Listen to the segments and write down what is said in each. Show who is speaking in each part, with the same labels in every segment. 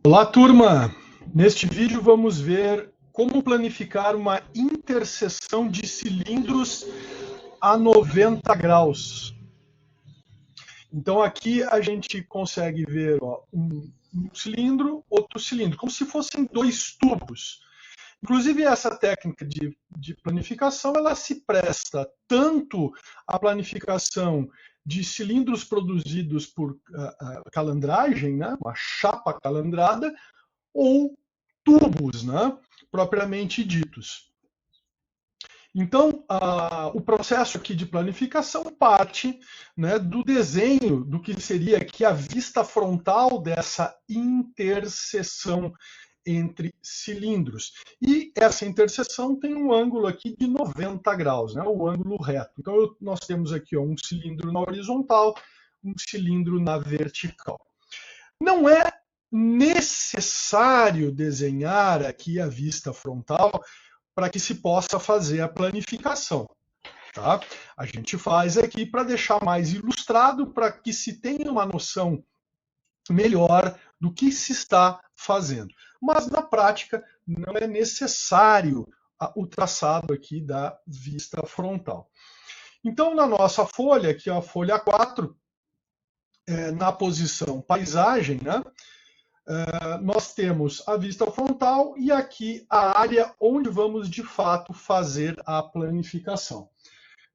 Speaker 1: Olá, turma! Neste vídeo vamos ver como planificar uma interseção de cilindros a 90 graus. Então aqui a gente consegue ver um cilindro, outro cilindro, como se fossem dois tubos. Inclusive essa técnica de planificação, ela se presta tanto à planificação de cilindros produzidos por calandragem, né, uma chapa calandrada, ou tubos, né, propriamente ditos. Então, o processo aqui de planificação parte, né, do desenho do que seria aqui a vista frontal dessa interseção entre cilindros. E essa interseção tem um ângulo aqui de 90 graus, né, o ângulo reto. Então, nós temos aqui um cilindro na horizontal, um cilindro na vertical. Não é necessário desenhar aqui a vista frontal para que se possa fazer a planificação. Tá? A gente faz aqui para deixar mais ilustrado, para que se tenha uma noção melhor do que se está fazendo. Mas na prática não é necessário o traçado aqui da vista frontal. Então, na nossa folha, aqui a folha 4, na posição paisagem, né, nós temos a vista frontal e aqui a área onde vamos de fato fazer a planificação.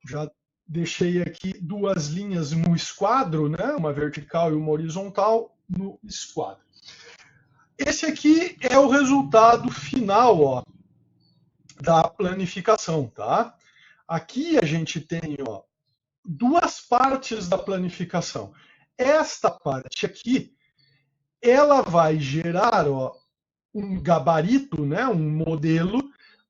Speaker 1: Já deixei aqui duas linhas no esquadro, né? Uma vertical e uma horizontal no esquadro. Esse aqui é o resultado final, da planificação, tá? Aqui a gente tem, duas partes da planificação. Esta parte aqui, ela vai gerar, um gabarito, né, um modelo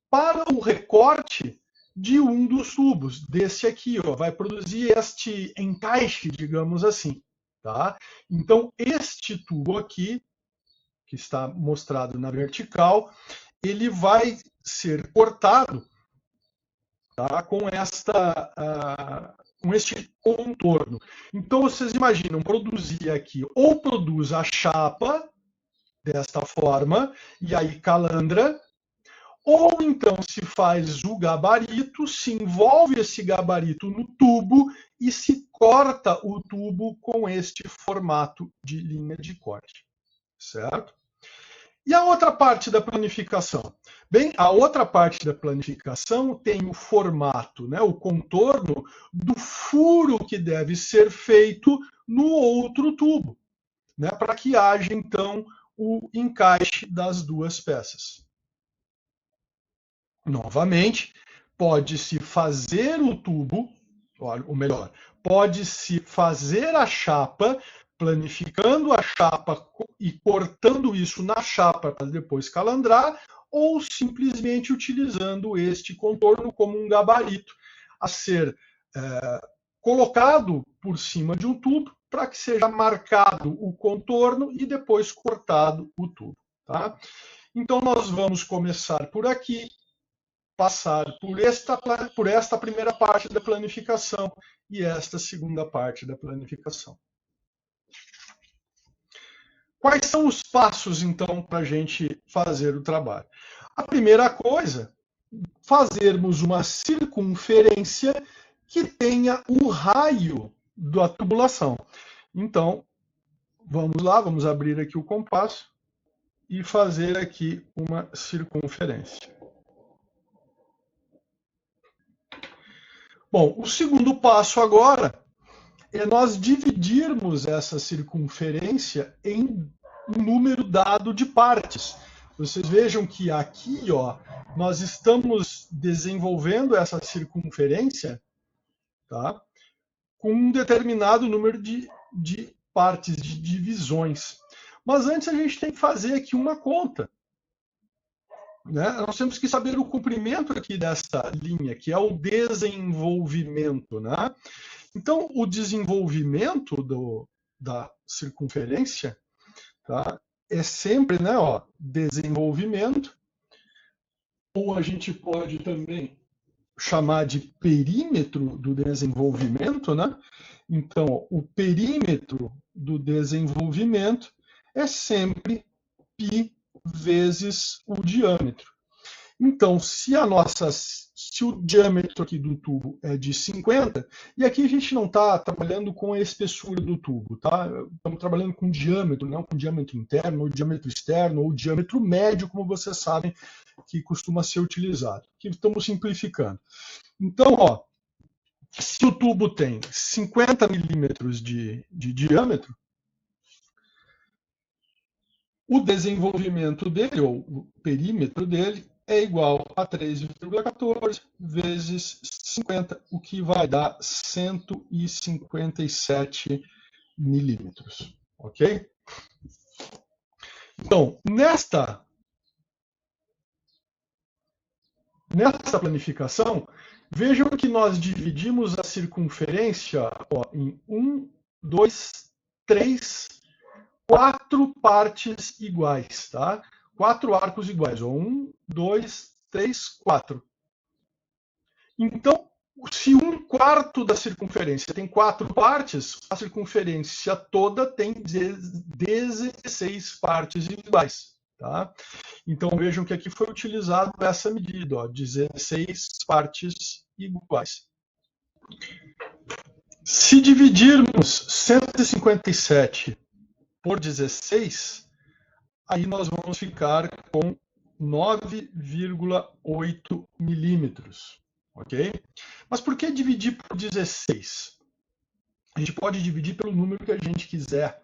Speaker 1: para o recorte de um dos tubos, desse aqui, vai produzir este encaixe, digamos assim, tá? Então, este tubo aqui, que está mostrado na vertical, ele vai ser cortado, tá, com este contorno. Então, vocês imaginam produzir aqui, ou produz a chapa desta forma, e aí calandra, ou então se faz o gabarito, se envolve esse gabarito no tubo e se corta o tubo com este formato de linha de corte, certo? E a outra parte da planificação? Bem, a outra parte da planificação tem o formato, né, o contorno do furo que deve ser feito no outro tubo, né, para que haja então o encaixe das duas peças. Novamente, pode-se fazer o tubo, ou melhor, pode-se fazer a chapa, planificando a chapa e cortando isso na chapa para depois calandrar, ou simplesmente utilizando este contorno como um gabarito a ser colocado por cima de um tubo para que seja marcado o contorno e depois cortado o tubo. Tá? Então, nós vamos começar por aqui, passar por esta primeira parte da planificação e esta segunda parte da planificação. Quais são os passos, então, para a gente fazer o trabalho? A primeira coisa, fazermos uma circunferência que tenha o raio da tubulação. Então, vamos lá, vamos abrir aqui o compasso e fazer aqui uma circunferência. Bom, o segundo passo agora é nós dividirmos essa circunferência em um número dado de partes. Vocês vejam que aqui, nós estamos desenvolvendo essa circunferência, tá, com um determinado número de partes, de divisões. Mas antes a gente tem que fazer aqui uma conta. Né? Nós temos que saber o comprimento aqui desta linha, que é o desenvolvimento. Né? Então, o desenvolvimento da circunferência, tá, é sempre, né, desenvolvimento, ou a gente pode também chamar de perímetro do desenvolvimento. Né? Então, o perímetro do desenvolvimento é sempre π vezes o diâmetro. Então, se o diâmetro aqui do tubo é de 50, e aqui a gente não está trabalhando com a espessura do tubo, tá? Estamos trabalhando com diâmetro, não com diâmetro interno, ou diâmetro externo, ou diâmetro médio, como vocês sabem que costuma ser utilizado. Aqui estamos simplificando. Então, ó, se o tubo tem 50 milímetros de diâmetro, o desenvolvimento dele, ou o perímetro dele, é igual a 3,14 vezes 50, o que vai dar 157 milímetros. Ok? Então, nesta planificação, vejam que nós dividimos a circunferência em 1, 2, 3, 4 partes iguais, tá? 4 arcos iguais, 1, 2, 3, 4. Então, se 1/4 da circunferência tem 4 partes, a circunferência toda tem 16 partes iguais, tá? Então, vejam que aqui foi utilizado essa medida, ó, 16 partes iguais. Se dividirmos 157 por 16, aí nós vamos ficar com 9,8 milímetros, ok? Mas por que dividir por 16? A gente pode dividir pelo número que a gente quiser,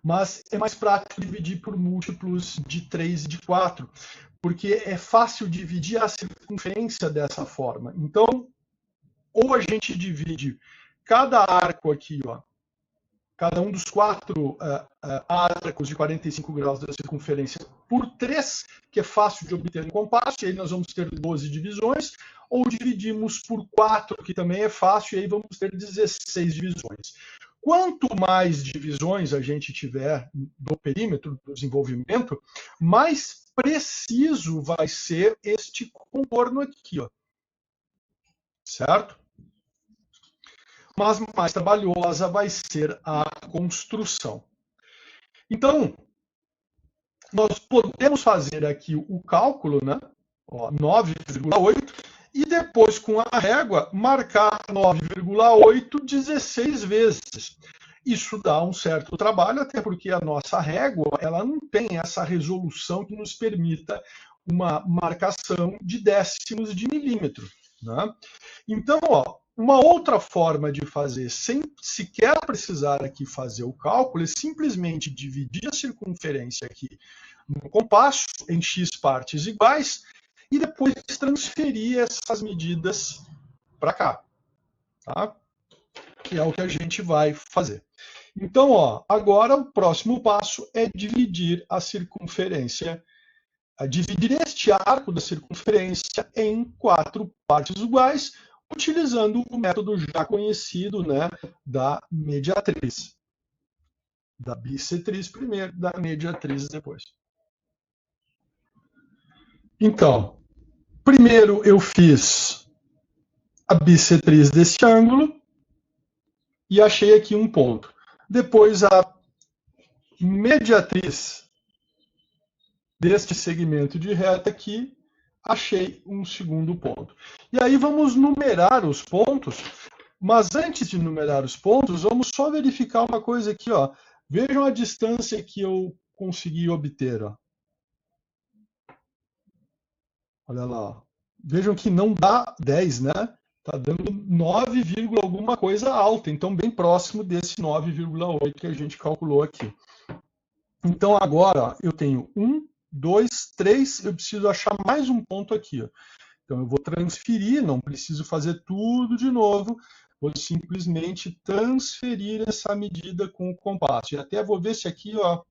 Speaker 1: mas é mais prático dividir por múltiplos de 3 e de 4, porque é fácil dividir a circunferência dessa forma. Então, ou a gente divide cada arco aqui, ó, cada um dos 4 arcos de 45 graus da circunferência por 3, que é fácil de obter no compasso, e aí nós vamos ter 12 divisões, ou dividimos por 4, que também é fácil, e aí vamos ter 16 divisões. Quanto mais divisões a gente tiver do perímetro do desenvolvimento, mais preciso vai ser este contorno aqui, ó. Certo? Mas mais trabalhosa vai ser a construção. Então, nós podemos fazer aqui o cálculo, né? 9,8, e depois, com a régua, marcar 9,8 16 vezes. Isso dá um certo trabalho, até porque a nossa régua ela não tem essa resolução que nos permita uma marcação de décimos de milímetro, né? Então, ó, uma outra forma de fazer, sem sequer precisar aqui fazer o cálculo, é simplesmente dividir a circunferência aqui no compasso em x partes iguais e depois transferir essas medidas para cá, tá? Que é o que a gente vai fazer. Então, ó, agora o próximo passo é dividir a circunferência, dividir este arco da circunferência em 4 partes iguais, utilizando o método já conhecido, né, da mediatriz. Da bissetriz primeiro, da mediatriz depois. Então, primeiro eu fiz a bissetriz deste ângulo e achei aqui um ponto. Depois a mediatriz deste segmento de reta aqui, achei um segundo ponto. E aí vamos numerar os pontos, mas antes de numerar os pontos, vamos só verificar uma coisa aqui, ó. Vejam a distância que eu consegui obter, ó. Olha lá, ó. Vejam que não dá 10, né? Está dando 9, alguma coisa alta, então bem próximo desse 9,8 que a gente calculou aqui. Então agora ó, eu tenho 1, 2, 3, eu preciso achar mais um ponto aqui. Ó. Então eu vou transferir, não preciso fazer tudo de novo, vou simplesmente transferir essa medida com o compasso. E até vou ver se aqui ó,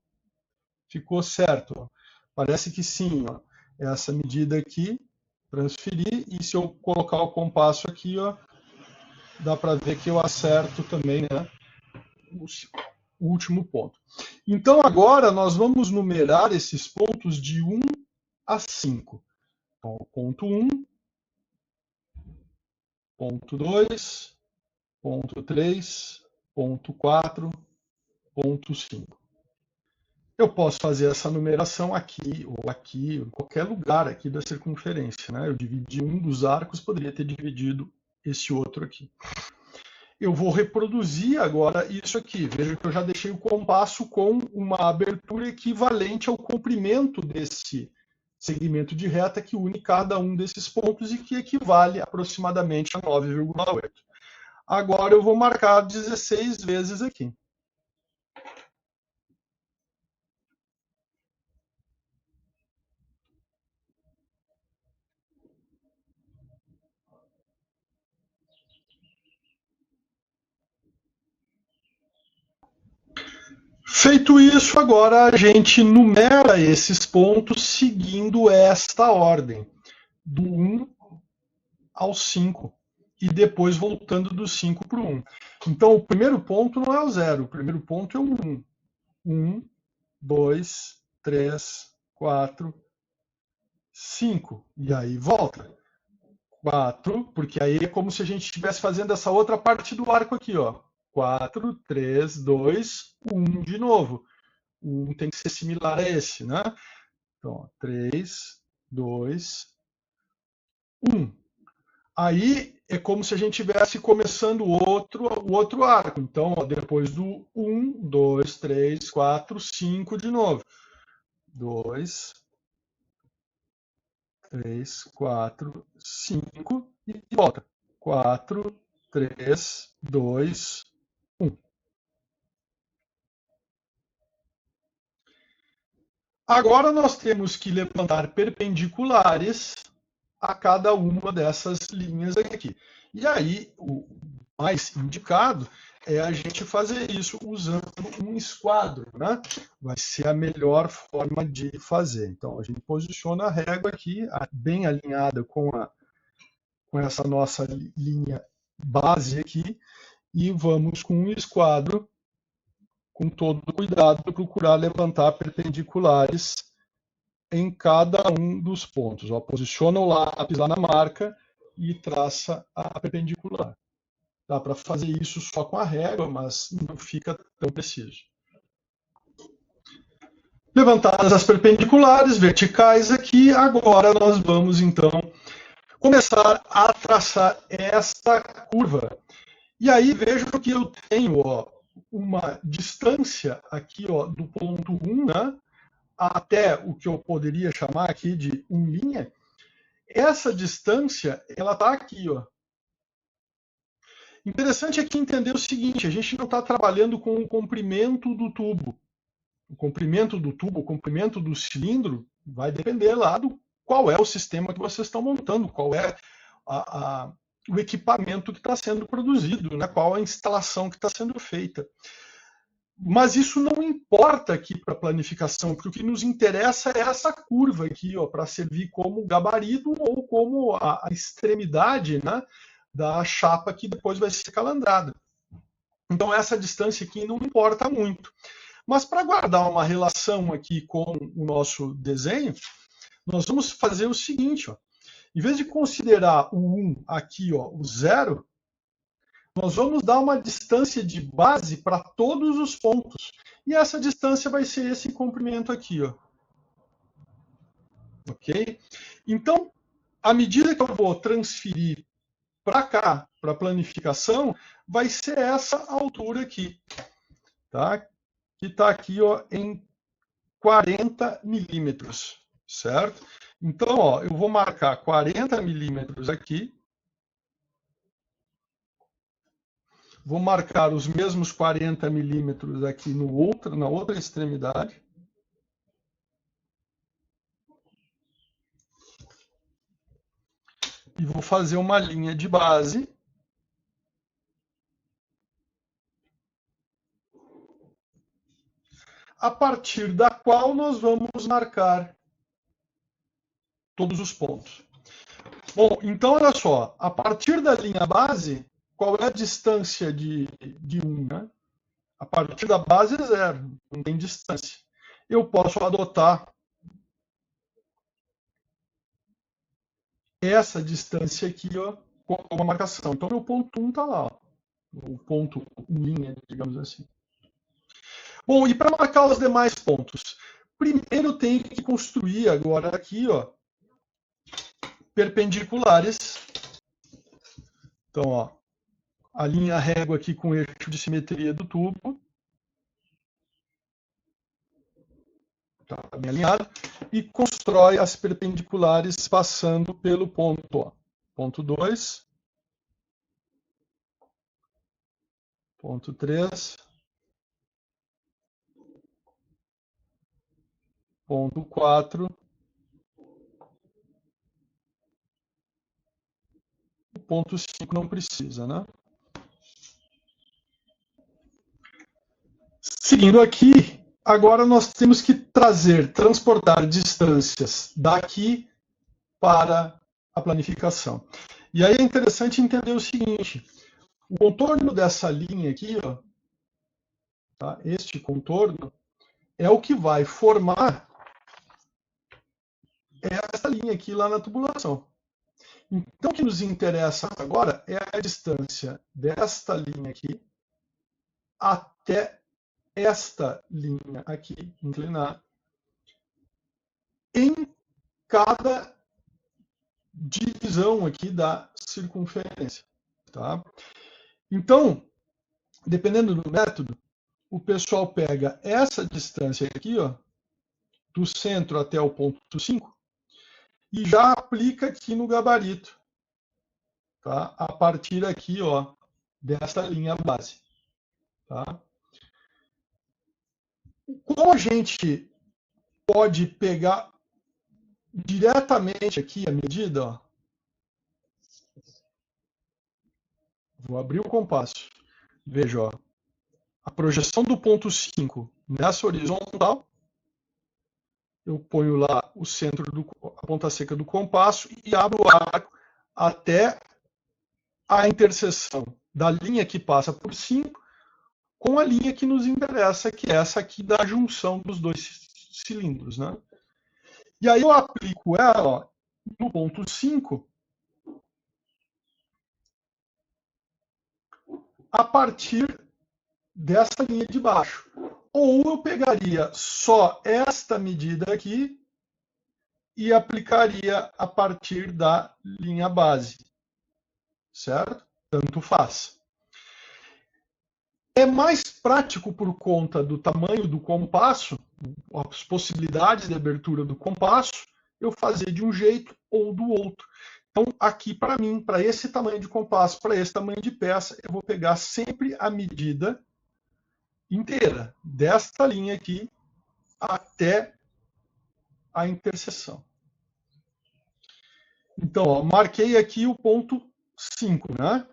Speaker 1: ficou certo. Ó. Parece que sim. Ó. Essa medida aqui, transferir, e se eu colocar o compasso aqui, ó, dá para ver que eu acerto também, né, o último ponto. Então, agora nós vamos numerar esses pontos de 1 a 5. Então, ponto 1, ponto 2, ponto 3, ponto 4, ponto 5. Eu posso fazer essa numeração aqui, ou aqui, em qualquer lugar aqui da circunferência, né? Eu dividi um dos arcos, poderia ter dividido esse outro aqui. Eu vou reproduzir agora isso aqui. Veja que eu já deixei o compasso com uma abertura equivalente ao comprimento desse segmento de reta que une cada um desses pontos e que equivale aproximadamente a 9,8. Agora eu vou marcar 16 vezes aqui. Feito isso, agora a gente numera esses pontos seguindo esta ordem, do 1 ao 5, e depois voltando do 5 para o 1. Então, o primeiro ponto não é o 0, o primeiro ponto é o 1. 1, 2, 3, 4, 5. E aí volta. 4, porque aí é como se a gente estivesse fazendo essa outra parte do arco aqui, ó. 4, 3, 2, 1 de novo. O 1 tem que ser similar a esse, né? Então, 3, 2, 1. Aí é como se a gente estivesse começando o outro arco. Então, ó, depois do 1, 2, 3, 4, 5 de novo. 2, 3, 4, 5 e volta. 4, 3, 2, 1. Agora nós temos que levantar perpendiculares a cada uma dessas linhas aqui. E aí, o mais indicado é a gente fazer isso usando um esquadro, né? Vai ser a melhor forma de fazer. Então, a gente posiciona a régua aqui, bem alinhada com essa nossa linha base aqui, e vamos com um esquadro, com todo cuidado, procurar levantar perpendiculares em cada um dos pontos. Ó, posiciona o lápis lá na marca e traça a perpendicular. Dá para fazer isso só com a régua, mas não fica tão preciso. Levantadas as perpendiculares verticais aqui, agora nós vamos então começar a traçar esta curva. E aí vejo que eu tenho, ó, uma distância aqui, ó, do ponto 1, né, até o que eu poderia chamar aqui de 1'. Essa distância, ela está aqui, ó. Interessante aqui entender o seguinte: a gente não está trabalhando com o comprimento do tubo. O comprimento do tubo, o comprimento do cilindro, vai depender lá do qual é o sistema que vocês estão montando, qual é o equipamento que está sendo produzido, né? Qual a instalação que está sendo feita. Mas isso não importa aqui para a planificação, porque o que nos interessa é essa curva aqui, para servir como gabarito ou como a extremidade, né, da chapa que depois vai ser calandrada. Então essa distância aqui não importa muito. Mas para guardar uma relação aqui com o nosso desenho, nós vamos fazer o seguinte, ó. Em vez de considerar o 1 aqui, ó, o 0, nós vamos dar uma distância de base para todos os pontos. E essa distância vai ser esse comprimento aqui, ó. Ok? Então, à medida que eu vou transferir para cá, para a planificação, vai ser essa altura aqui. Tá? Que está aqui, ó, em 40 milímetros. Certo? Então, ó, eu vou marcar 40 milímetros aqui. Vou marcar os mesmos 40 milímetros aqui na outra extremidade. E vou fazer uma linha de base. A partir da qual nós vamos marcar todos os pontos. Bom, então olha só, a partir da linha base, qual é a distância de 1, né? A partir da base é 0, não tem distância. Eu posso adotar essa distância aqui, ó, com uma marcação. Então, meu ponto 1 está lá, ó, o ponto 1', digamos assim. Bom, e para marcar os demais pontos? Primeiro eu tenho que construir agora aqui, ó, perpendiculares. Então, ó, a linha régua aqui com o eixo de simetria do tubo. Está bem alinhado. E constrói as perpendiculares passando pelo ponto, ó, ponto 2, ponto 3, ponto 4, ponto 5 não precisa, né? Seguindo aqui, agora nós temos que transportar distâncias daqui para a planificação. E aí é interessante entender o seguinte: o contorno dessa linha aqui, ó, tá? Este contorno é o que vai formar essa linha aqui lá na tubulação. Então, o que nos interessa agora é a distância desta linha aqui até esta linha aqui inclinada em cada divisão aqui da circunferência. Tá? Então, dependendo do método, o pessoal pega essa distância aqui, ó, do centro até o ponto 5, e já aplica aqui no gabarito, tá? A partir aqui, ó, desta linha base. Tá? Como a gente pode pegar diretamente aqui a medida, ó, vou abrir o compasso. Veja, ó, a projeção do ponto 5 nessa horizontal, eu ponho lá o centro, a ponta seca do compasso e abro o arco até a interseção da linha que passa por 5 com a linha que nos interessa, que é essa aqui da junção dos dois cilindros. Né? E aí eu aplico ela, ó, no ponto 5 a partir desta linha de baixo. Ou eu pegaria só esta medida aqui e aplicaria a partir da linha base, certo? Tanto faz. É mais prático por conta do tamanho do compasso, as possibilidades de abertura do compasso, eu fazer de um jeito ou do outro. Então, aqui para mim, para esse tamanho de compasso, para esse tamanho de peça, eu vou pegar sempre a medida inteira, desta linha aqui até a interseção. Então, ó, marquei aqui o ponto 5, né?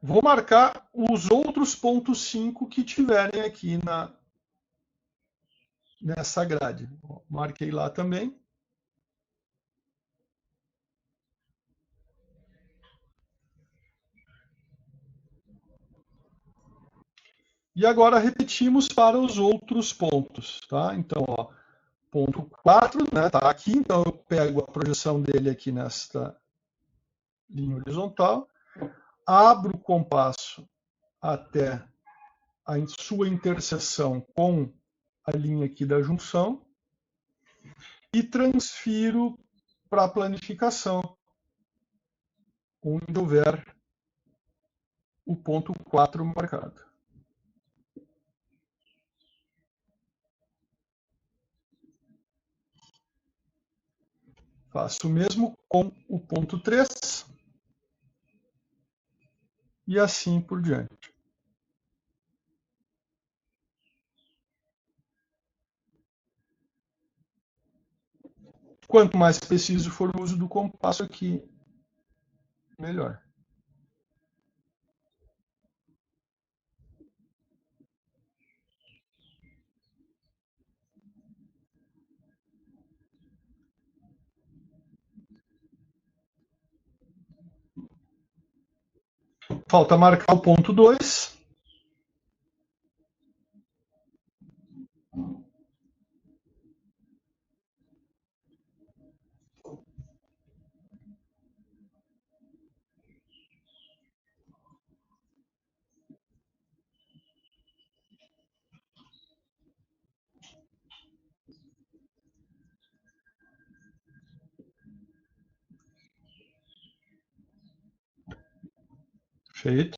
Speaker 1: Vou marcar os outros pontos 5 que tiverem aqui nessa grade. Ó, marquei lá também. E agora repetimos para os outros pontos. Tá? Então, ó, ponto 4 está, né, tá aqui, então eu pego a projeção dele aqui nesta linha horizontal, abro o compasso até a sua interseção com a linha aqui da junção e transfiro para a planificação, onde houver o ponto 4 marcado. Faço o mesmo com o ponto 3 e assim por diante. Quanto mais preciso for o uso do compasso aqui, melhor. Falta marcar o ponto 2. Perfeito.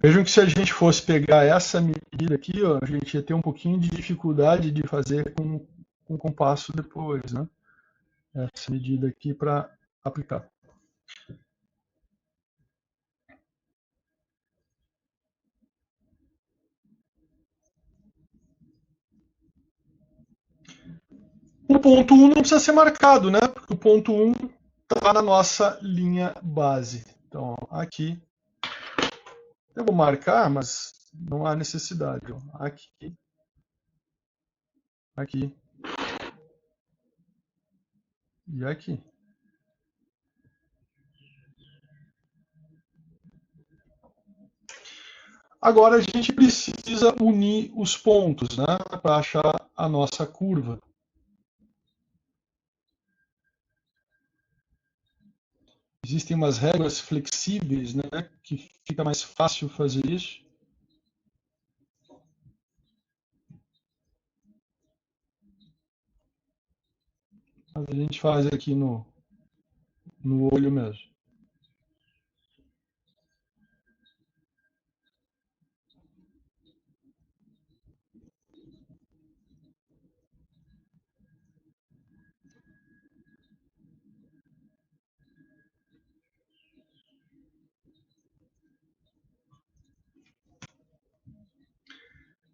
Speaker 1: Vejam que se a gente fosse pegar essa medida aqui, ó, a gente ia ter um pouquinho de dificuldade de fazer com compasso depois, né? Essa medida aqui para aplicar. O ponto 1 não precisa ser marcado, né? Porque o ponto 1 está na nossa linha base. Então, aqui, eu vou marcar, mas não há necessidade. Ó. Aqui, aqui e aqui. Agora a gente precisa unir os pontos, né? Para achar a nossa curva. Existem umas regras flexíveis, né? Que fica mais fácil fazer isso. Mas a gente faz aqui no olho mesmo.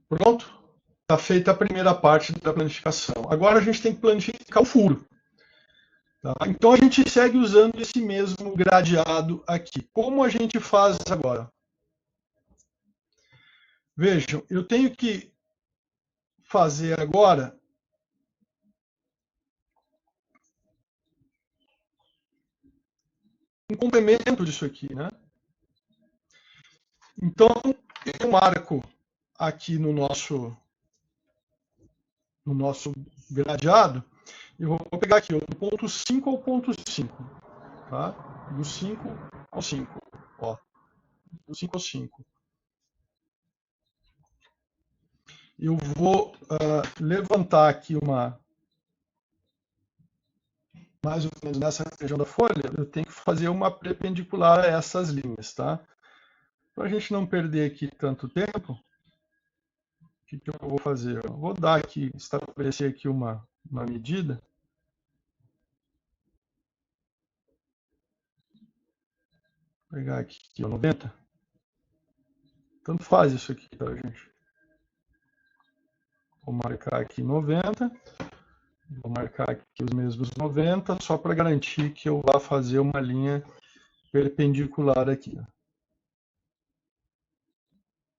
Speaker 1: Pronto? Está feita a primeira parte da planificação. Agora a gente tem que planificar o furo. Tá? Então a gente segue usando esse mesmo gradeado aqui. Como a gente faz agora? Vejam, eu tenho que fazer agora um complemento disso aqui, né? Então eu marco aqui no nosso gradeado, eu vou pegar aqui, do ponto 5 ao ponto 5, tá? Do 5 ao 5, ó, do 5 ao 5. Eu vou levantar aqui mais ou menos nessa região da folha, eu tenho que fazer uma perpendicular a essas linhas, tá? Para a gente não perder aqui tanto tempo, o que eu vou fazer? Eu vou dar aqui, estabelecer aqui uma medida. Vou pegar aqui, ó, 90. Tanto faz isso aqui, tá, gente? Vou marcar aqui 90. Vou marcar aqui os mesmos 90, só para garantir que eu vá fazer uma linha perpendicular aqui.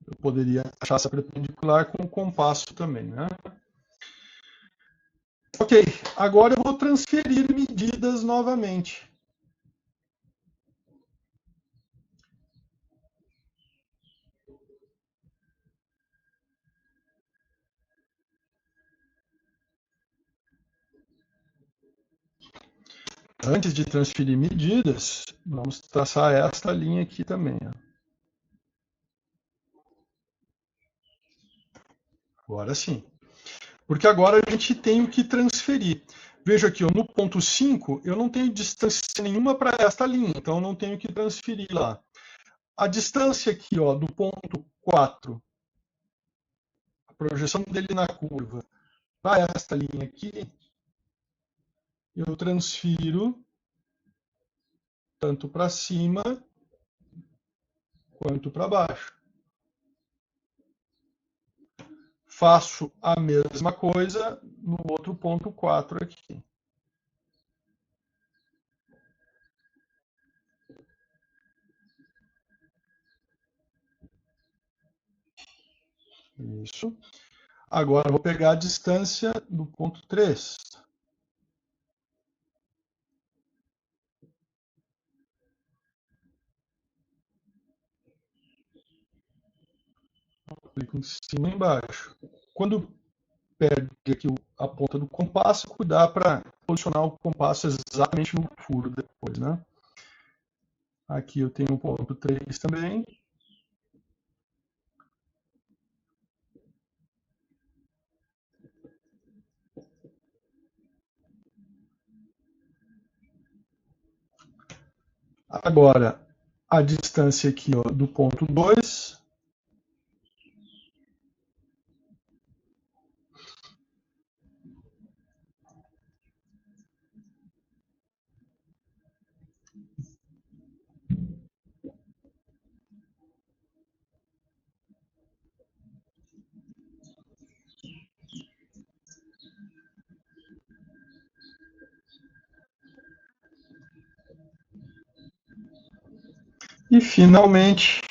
Speaker 1: Eu poderia achar essa perpendicular com o compasso também, né? Ok, agora eu vou transferir medidas novamente. Antes de transferir medidas, vamos traçar esta linha aqui também. Ó. Agora sim. Porque agora a gente tem o que transferir. Veja aqui, ó, no ponto 5, eu não tenho distância nenhuma para esta linha, então eu não tenho que transferir lá. A distância aqui, ó, do ponto 4, a projeção dele na curva, para esta linha aqui, eu transfiro tanto para cima quanto para baixo. Faço a mesma coisa no outro ponto 4 aqui. Isso. Agora eu vou pegar a distância do ponto 3. Clico em cima e embaixo. Quando perde aqui a ponta do compasso, cuidar para posicionar o compasso exatamente no furo depois, né? Aqui eu tenho o ponto 3 também. Agora, a distância aqui, ó, do ponto 2. E, finalmente,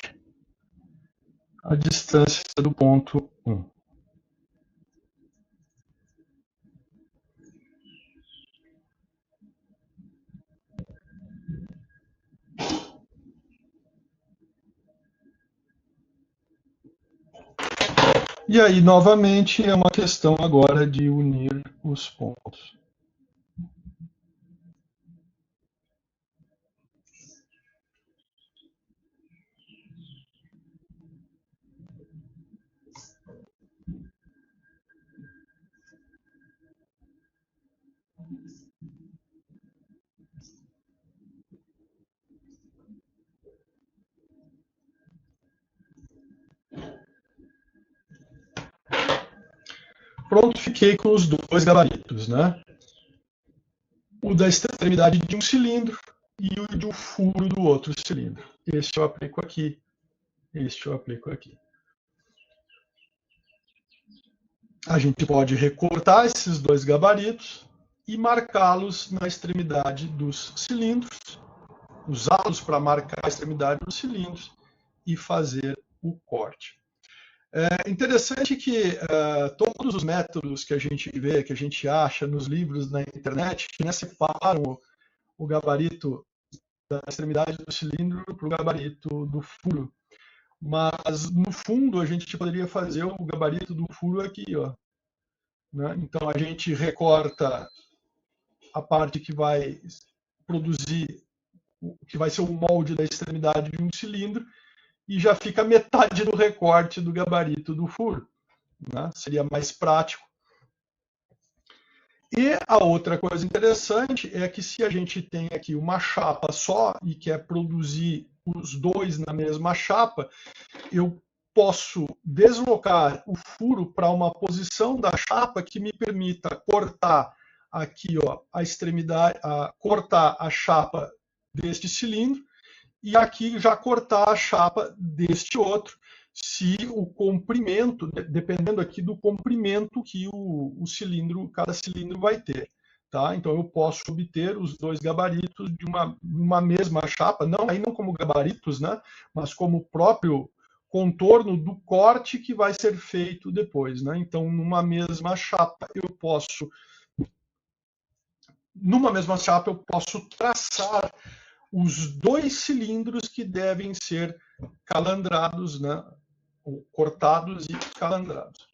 Speaker 1: a distância do ponto 1. E aí, novamente, é uma questão agora de unir os pontos. Pronto, fiquei com os dois gabaritos, né? O da extremidade de um cilindro e o de um furo do outro cilindro. Este eu aplico aqui, este eu aplico aqui. A gente pode recortar esses dois gabaritos e marcá-los na extremidade dos cilindros, usá-los para marcar a extremidade dos cilindros e fazer o corte. É interessante que todos os métodos que a gente vê, que a gente acha nos livros na internet, né, separam o gabarito da extremidade do cilindro para o gabarito do furo. Mas, no fundo, a gente poderia fazer o gabarito do furo aqui, ó. Né? Então, a gente recorta a parte que vai produzir, que vai ser o molde da extremidade de um cilindro, e já fica metade do recorte do gabarito do furo. Né? Seria mais prático. E a outra coisa interessante é que se a gente tem aqui uma chapa só e quer produzir os dois na mesma chapa, eu posso deslocar o furo para uma posição da chapa que me permita cortar aqui, ó, a extremidade, cortar a chapa deste cilindro e aqui já cortar a chapa deste outro, se o comprimento, dependendo aqui do comprimento que o cilindro, cada cilindro vai ter. Tá? Então eu posso obter os dois gabaritos de uma mesma chapa, aí não como gabaritos, né? Mas como próprio contorno do corte que vai ser feito depois. Né? Então, numa mesma chapa, eu posso traçar os dois cilindros que devem ser calandrados, né? Cortados e calandrados.